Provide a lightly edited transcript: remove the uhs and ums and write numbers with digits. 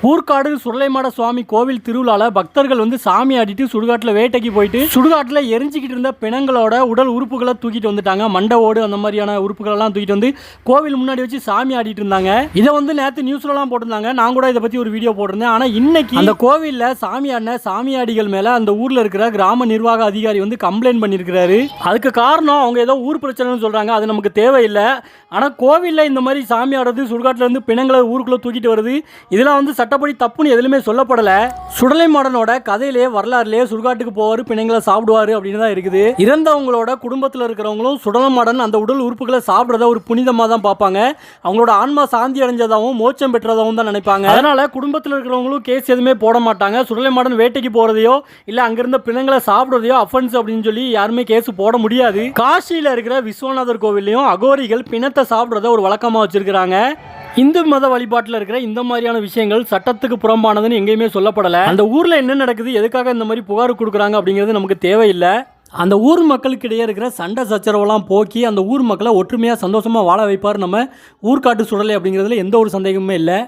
ஊர்காடு சுடலைமாட சுவாமி கோவில் திருவிழாவில் பக்தர்கள் வந்து சாமி ஆடிட்டு சுடுகாட்டில் வேட்டைக்கு போயிட்டு சுடுகாட்டில் எரிஞ்சிக்கிட்டு இருந்த பிணங்களோட உடல் உறுப்புகளை தூக்கிட்டு வந்துட்டாங்க. மண்டவோடு அந்த மாதிரியான உறுப்புகளெல்லாம் தூக்கிட்டு வந்து கோவில் முன்னாடி வச்சு சாமி ஆடிட்டு இருந்தாங்க. இதை வந்து நேற்று நியூஸ்லலாம் போட்டிருந்தாங்க. நான் கூட இதை பற்றி ஒரு வீடியோ போட்டிருந்தேன். ஆனால் இன்னைக்கு அந்த கோவிலில் சாமி ஆடின சாமியாடிகள் மேலே அந்த ஊரில் இருக்கிற கிராம நிர்வாக அதிகாரி வந்து கம்ப்ளைண்ட் பண்ணியிருக்கிறாரு. அதுக்கு காரணம் அவங்க ஏதோ ஊர் பிரச்சனைன்னு சொல்கிறாங்க. அது நமக்கு தேவையில்லை. ஆனால் கோவிலில் இந்த மாதிரி சாமி ஆடுறது, சுடுகாட்டில் இருந்து பிணங்களை ஊருக்குள்ளே தூக்கிட்டு வருது, இதெல்லாம் வந்து சட்டப்படி தப்புன்னு எதுவுமே சொல்லப்படலை. சுடலைமாடனோட கதையிலேயே வரலாறுலேயே சுடுகாட்டுக்கு போவார், பிணங்களை சாப்பிடுவார் அப்படின்னு தான் இருக்குது. இறந்தவங்களோட குடும்பத்தில் இருக்கிறவங்களும் சுடலைமாடன் அந்த உடல் உறுப்புகளை சாப்பிட்றத ஒரு புனிதமாக தான் பார்ப்பாங்க. அவங்களோட ஆன்மா சாந்தி அடைஞ்சதாகவும் மோட்சம் பெற்றதாகவும் தான் நினைப்பாங்க. அதனால குடும்பத்தில் இருக்கிறவங்களும் கேஸ் எதுவுமே போட மாட்டாங்க. சுடலைமாடன் வேட்டைக்கு போகிறதையோ இல்லை அங்கிருந்த பிணங்களை சாப்பிட்றதையோ அஃபென்ஸ் அப்படின்னு சொல்லி யாருமே கேஸ் போட முடியாது. காசியில் இருக்கிற விஸ்வநாதர் கோவிலையும் அகோரிகள் பிணத்தை சாப்பிட்றத ஒரு வழக்கமாக வச்சிருக்கிறாங்க. இந்து மத வழிபாட்டில் இருக்கிற இந்த மாதிரியான விஷயங்கள் சட்டத்துக்கு புறம்பானதுன்னு எங்கேயுமே சொல்லப்படலை. அந்த ஊரில் என்ன நடக்குது, எதுக்காக இந்த மாதிரி புகார் கொடுக்குறாங்க அப்படிங்கிறது நமக்கு தேவையில்லை. அந்த ஊர் மக்களுக்கு இடையே இருக்கிற சண்டை சச்சரவெல்லாம் போக்கி அந்த ஊர் மக்களை ஒற்றுமையாக சந்தோஷமாக வாழ வைப்பார் நம்ம ஊர்காட்டு சுடலை அப்படிங்கிறதுல எந்த ஒரு சந்தேகமுமே இல்லை.